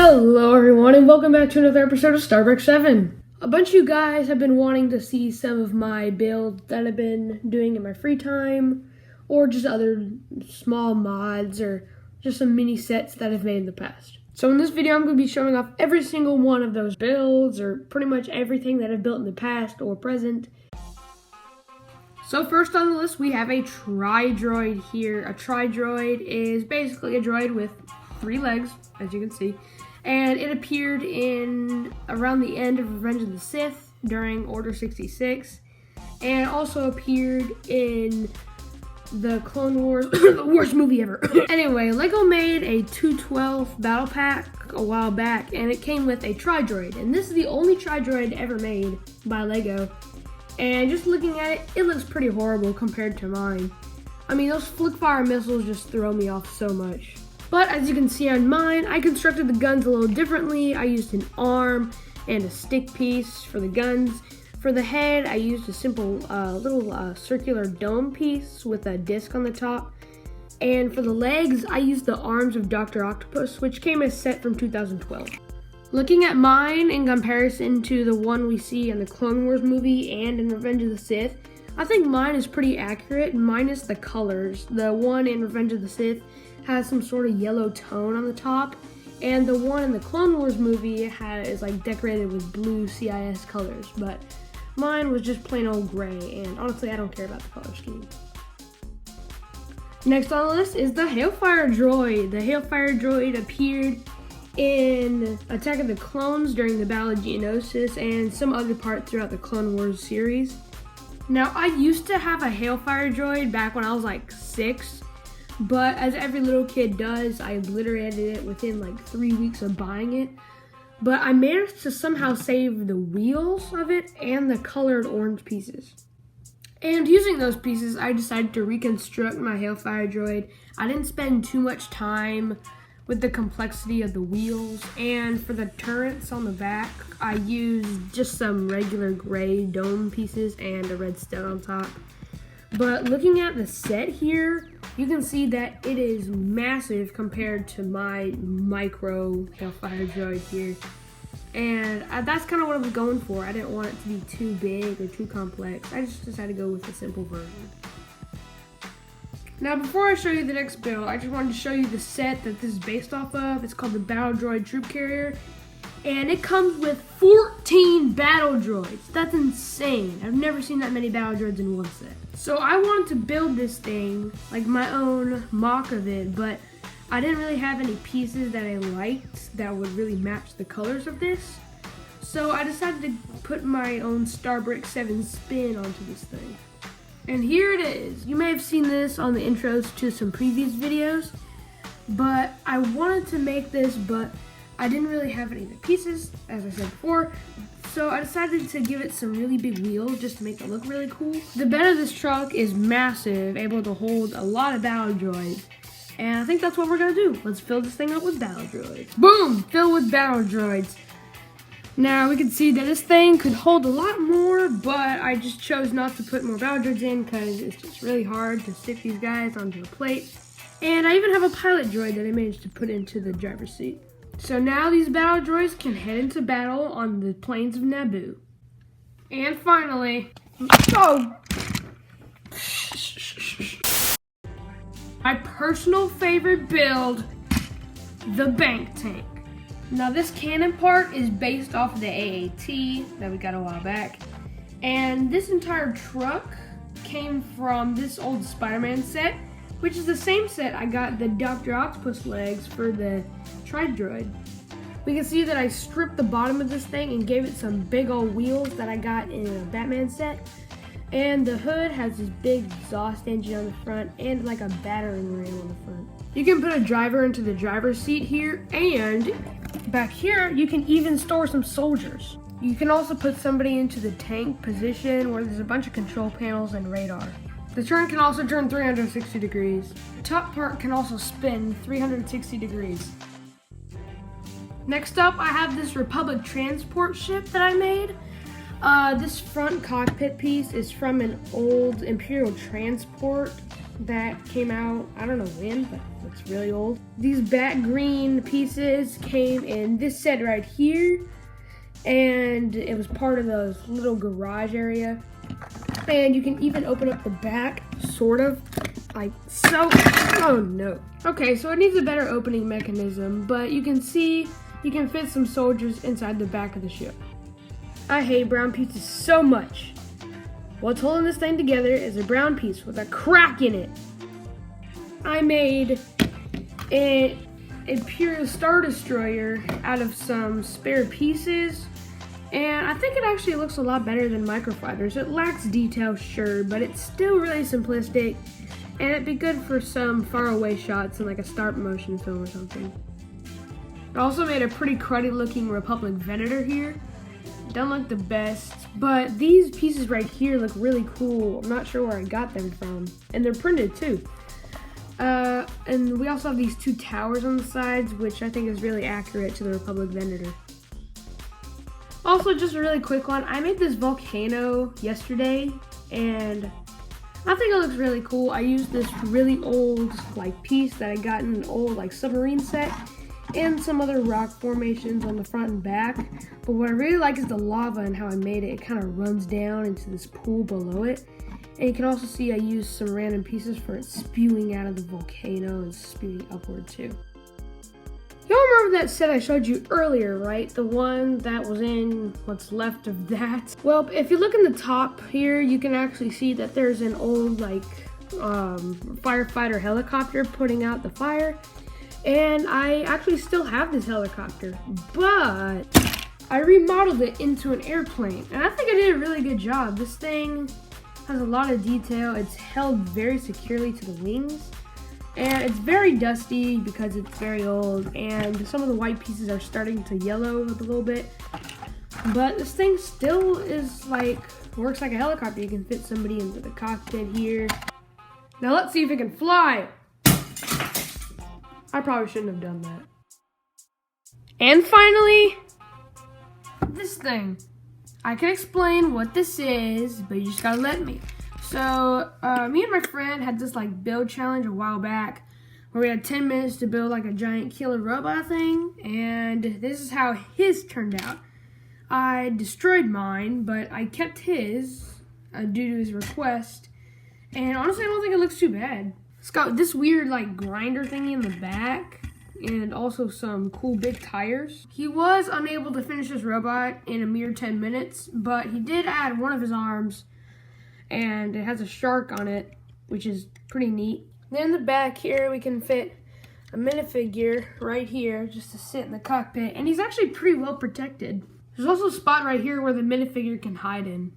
Hello everyone and welcome back to another episode of Starbrick 7. A bunch of you guys have been wanting to see some of my builds that I've been doing in my free time, or just other small mods, or just some mini sets that I've made in the past. So in this video I'm going to be showing off every single one of those builds, or pretty much everything that I've built in the past or present. So first on the list we have a Tri-Droid here. A Tri-Droid is basically a droid with 3 legs, as you can see. And it appeared in around the end of Revenge of the Sith during Order 66, and also appeared in the Clone Wars, the worst movie ever. Anyway, LEGO made a 212 battle pack a while back, and it came with a Tri-Droid, and this is the only Tri-Droid ever made by LEGO. And just looking at it, it looks pretty horrible compared to mine. I mean, those flick fire missiles just throw me off so much. But as you can see on mine, I constructed the guns a little differently. I used an arm and a stick piece for the guns. For the head, I used a simple little circular dome piece with a disc on the top. And for the legs, I used the arms of Dr. Octopus, which came as set from 2012. Looking at mine in comparison to the one we see in the Clone Wars movie and in Revenge of the Sith, I think mine is pretty accurate, minus the colors. The one in Revenge of the Sith has some sort of yellow tone on the top, and the one in the Clone Wars movie is like decorated with blue CIS colors, but mine was just plain old gray, and honestly I don't care about the color scheme. Next on the list is the Hailfire Droid. The Hailfire Droid appeared in Attack of the Clones during the Battle of Geonosis and some other part throughout the Clone Wars series. Now, I used to have a Hailfire Droid back when I was like 6, but as every little kid does, I obliterated it within like 3 weeks of buying it. But I managed to somehow save the wheels of it and the colored orange pieces. And using those pieces, I decided to reconstruct my Hailfire Droid. I didn't spend too much time with the complexity of the wheels, and for the turrets on the back, I used just some regular gray dome pieces and a red stud on top. But looking at the set here, you can see that it is massive compared to my micro Hailfire Droid here. And that's kind of what I was going for. I didn't want it to be too big or too complex. I just decided to go with a simple version. Now, before I show you the next build, I just wanted to show you the set that this is based off of. It's called the Battle Droid Troop Carrier, and it comes with 14 battle droids. That's insane. I've never seen that many battle droids in one set. So I wanted to build this thing, like my own mock of it, but I didn't really have any pieces that I liked that would really match the colors of this. So I decided to put my own Starbrick 7 spin onto this thing. And here it is. You may have seen this on the intros to some previous videos, but I wanted to make this, but I didn't really have any of the pieces, as I said before, so I decided to give it some really big wheels just to make it look really cool. The bed of this truck is massive, able to hold a lot of battle droids, and I think that's what we're gonna do. Let's fill this thing up with battle droids. Boom! Fill with battle droids. Now we can see that this thing could hold a lot more, but I just chose not to put more battle droids in because it's just really hard to stick these guys onto the plate. And I even have a pilot droid that I managed to put into the driver's seat. So now these battle droids can head into battle on the plains of Naboo. And finally, my personal favorite build, the Bank Tank. Now this cannon part is based off of the AAT that we got a while back. And this entire truck came from this old Spider-Man set, which is the same set I got the Dr. Octopus legs for the Tri-Droid. We can see that I stripped the bottom of this thing and gave it some big old wheels that I got in a Batman set. And the hood has this big exhaust engine on the front and like a battering ram on the front. You can put a driver into the driver's seat here, and back here you can even store some soldiers. You can also put somebody into the tank position where there's a bunch of control panels and radar. The turret can also turn 360 degrees. The top part can also spin 360 degrees. Next up, I have this Republic transport ship that I made. This front cockpit piece is from an old Imperial transport that came out, I don't know when, but it's really old. These bat green pieces came in this set right here, and it was part of the little garage area. And you can even open up the back, sort of, like so. Oh no. Okay, so it needs a better opening mechanism, but you can see you can fit some soldiers inside the back of the ship. I hate brown pieces so much. What's holding this thing together is a brown piece with a crack in it. I made an Imperial Star Destroyer out of some spare pieces, and I think it actually looks a lot better than microfighters. It lacks detail, sure, but it's still really simplistic, and it'd be good for some faraway shots in like a stop motion film or something. I also made a pretty cruddy looking Republic Venator here. Don't look the best, but these pieces right here look really cool. I'm not sure where I got them from, and they're printed too. And we also have these two towers on the sides, which I think is really accurate to the Republic Venator. Also, just a really quick one, I made this volcano yesterday, and I think it looks really cool. I used this really old like piece that I got in an old like submarine set, and some other rock formations on the front and back. But what I really like is the lava and how I made it. It kind of runs down into this pool below it. And you can also see I used some random pieces for it spewing out of the volcano and spewing upward too. Y'all remember that set I showed you earlier, right? The one that was in what's left of that. Well, if you look in the top here, you can actually see that there's an old like firefighter helicopter putting out the fire. And I actually still have this helicopter, but I remodeled it into an airplane, and I think I did a really good job. This thing has a lot of detail. It's held very securely to the wings, and it's very dusty because it's very old, and some of the white pieces are starting to yellow a little bit. But this thing still is like, works like a helicopter. You can fit somebody into the cockpit here. Now let's see if it can fly. I probably shouldn't have done that. And finally, this thing. I can explain what this is, but you just gotta let me. So, me and my friend had this like build challenge a while back, where we had 10 minutes to build like a giant killer robot thing, and this is how his turned out. I destroyed mine, but I kept his due to his request, and honestly I don't think it looks too bad. It's got this weird like grinder thingy in the back, and also some cool big tires. He was unable to finish his robot in a mere 10 minutes, but he did add one of his arms, and it has a shark on it, which is pretty neat. Then in the back here, we can fit a minifigure right here just to sit in the cockpit, and he's actually pretty well protected. There's also a spot right here where the minifigure can hide in.